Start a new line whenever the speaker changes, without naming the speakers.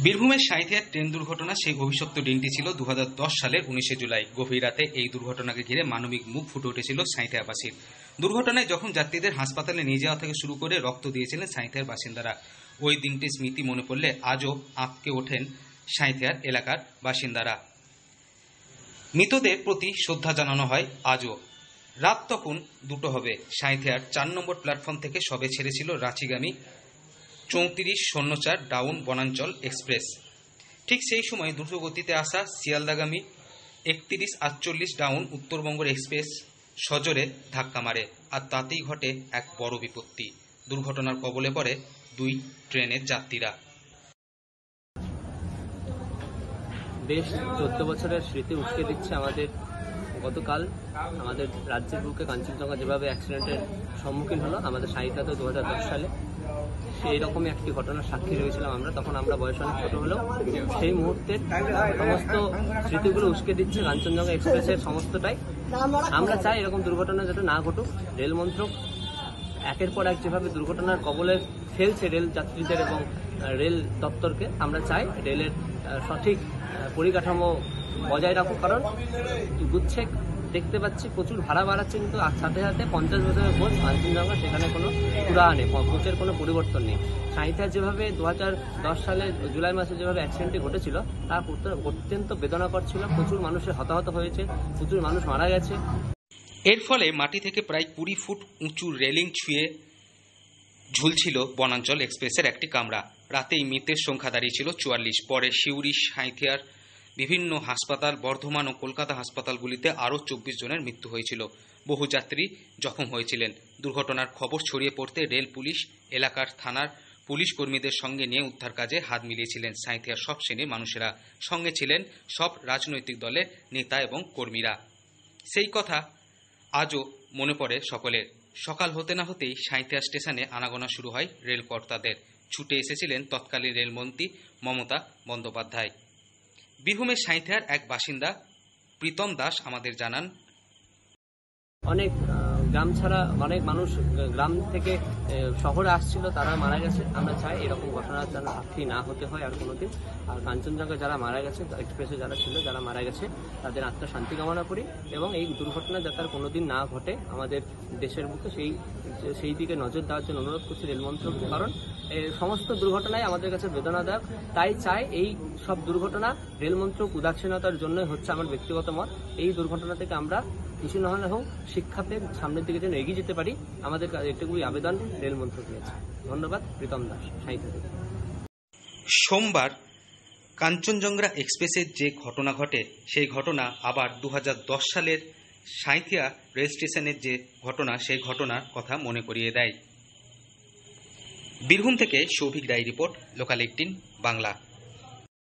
বীরভূমের সাঁইথিয়ার ট্রেন দুর্ঘটনা সেই অভিশপ্ত দিনটি ছিল 2010 সালের 19 জুলাই। গভীর রাতে এই দুর্ঘটনাকে ঘিরে মানবিক মুখ ফুটে উঠেছিল সাঁইথিয়াবাসীর। দুর্ঘটনায় যখন যাত্রীদের হাসপাতালে নিয়ে যাওয়া থেকে শুরু করে রক্ত দিয়েছিলেন সাঁইথিয়ার বাসিন্দারা। ওই দিনটির স্মৃতি মনে পড়লে আজও আঁতকে ওঠেন সাঁইথিয়ার এলাকার বাসিন্দারা। মৃতদের প্রতি শ্রদ্ধা জানানো হয় আজও। রাত তখন 2টো হবে। সাঁইথিয়ার 4 নম্বর প্ল্যাটফর্ম থেকে সবে ছেড়েছিল রাঁচিগামী 3404 ডাউন বনাঞ্চল এক্সপ্রেস। ঠিক সেই সময় দ্রুতগতিতে আসা শিয়ালদাগামী 3148 ডাউন উত্তরবঙ্গ এক্সপ্রেস সজোরে ধাক্কা মারে, আর তাতেই ঘটে এক বড় বিপত্তি। দুর্ঘটনার কবলে পড়ে 2 ট্রেনের যাত্রীরা।
বেশ 14 বছরের স্মৃতি উস্কে দিচ্ছে আমাদের। গতকাল আমাদের রাজ্যের বুকে কাঞ্চনজঙ্ঘা যেভাবে অ্যাক্সিডেন্টের সম্মুখীন হলো, আমাদের সাঁইথিয়াতে 2010 সালে সেই রকমই একটি ঘটনার সাক্ষী রয়েছিলাম আমরা। তখন আমরা বয়স অনেক ছোট হলেও সেই মুহূর্তের সমস্ত স্মৃতিগুলো উস্কে দিচ্ছে কাঞ্চনজঙ্ঘা এক্সপ্রেসের সমস্তটাই। আমরা চাই এরকম দুর্ঘটনা যাতে না ঘটুক। রেল মন্ত্রক একের পর এক যেভাবে দুর্ঘটনার কবলে ফেলছে রেল যাত্রীদের এবং রেল দপ্তরকে, আমরা চাই রেলের সঠিক পরিকাঠামো বজায় রাখুক। কারণ গুচ্ছে দেখতে পাচ্ছি প্রচুর ভাড়া বাড়াচ্ছে, কিন্তু সাথে সাথে 50 বছরের কোচ কাঞ্চনজঙ্ঘা সেখানে কোনো পুরা নেই, কোচের কোনো পরিবর্তন নেই। সাঁইথিয়ায় যেভাবে 2010 সালে জুলাই মাসে যেভাবে অ্যাক্সিডেন্টটি ঘটেছিল তা অত্যন্ত বেদনাকর ছিল। প্রচুর মানুষের হতাহত হয়েছে, প্রচুর মানুষ মারা গেছে।
এর ফলে মাটি থেকে প্রায় 20 ফুট উঁচু রেলিং ছুঁয়ে ঝুলছিল বনাঞ্চল এক্সপ্রেসের একটি কামরা। রাতেই মৃতের সংখ্যা দাঁড়িয়েছিল 44। পরে সিউড়ি, সাঁইথিয়ার বিভিন্ন হাসপাতাল, বর্ধমান ও কলকাতা হাসপাতালগুলিতে আরও 24 জনের মৃত্যু হয়েছিল। বহু যাত্রী জখম হয়েছিলেন। দুর্ঘটনার খবর ছড়িয়ে পড়তে রেল পুলিশ, এলাকার থানার পুলিশ কর্মীদের সঙ্গে নিয়ে উদ্ধার কাজে হাত মিলিয়েছিলেন সাঁইথিয়ার সব শ্রেণীর মানুষেরা। সঙ্গে ছিলেন সব রাজনৈতিক দলের নেতা এবং কর্মীরা। সেই কথা আজও মনে পড়ে সকলের। সকাল হতে না হতেই সাঁইথিয়া স্টেশনে আনাগোনা শুরু হয় রেল কর্তাদের। ছুটে এসেছিলেন তৎকালীন রেলমন্ত্রী মমতা বন্দ্যোপাধ্যায়। বীরভূমের সাঁইথিয়ার এক বাসিন্দা প্রীতম দাস আমাদের জানান,
অনেক গ্রাম ছাড়া অনেক মানুষ গ্রাম থেকে শহরে আসছিল, তারা মারা গেছে। আমরা চাই এরকম ঘটনার যেন সাক্ষী না হতে হয় আর কোনোদিন। আর কাঞ্চনজঙ্ঘা যারা মারা গেছে, এক্সপ্রেসে যারা ছিল, যারা মারা গেছে, তাদের আত্মার শান্তি কামনা করি এবং এই দুর্ঘটনা যাতে আর কোনোদিন না ঘটে আমাদের দেশের বুকে সেই দিকে নজর দেওয়ার জন্য অনুরোধ করছি রেলমন্ত্রককে। কারণ সমস্ত দুর্ঘটনাই আমাদের কাছে বেদনাদায়ক। তাই চাই এই সব দুর্ঘটনা রেলমন্ত্রক উদাসীনতার জন্যই হচ্ছে আমার ব্যক্তিগত মত। এই দুর্ঘটনা থেকে আমরা কিছু না হলে হোক শিক্ষা পেয়ে সামনের দিকে যেন এগিয়ে যেতে পারি, আমাদের এটুকুই আবেদন রেল মন্ত্রক নিয়েছে। ধন্যবাদ। প্রীতম দাস, সাঁইথিয়া থেকে।
সোমবার কাঞ্চনজঙ্ঘা এক্সপ্রেসের যে ঘটনা ঘটে, সেই ঘটনা আবার 2010 সালের সাঁইথিয়া রেল স্টেশনের যে ঘটনা, সেই ঘটনার কথা মনে করিয়ে দেয়। বীরভূম থেকে সৌভিক রায় রিপোর্ট, লোকাল 18 বাংলা।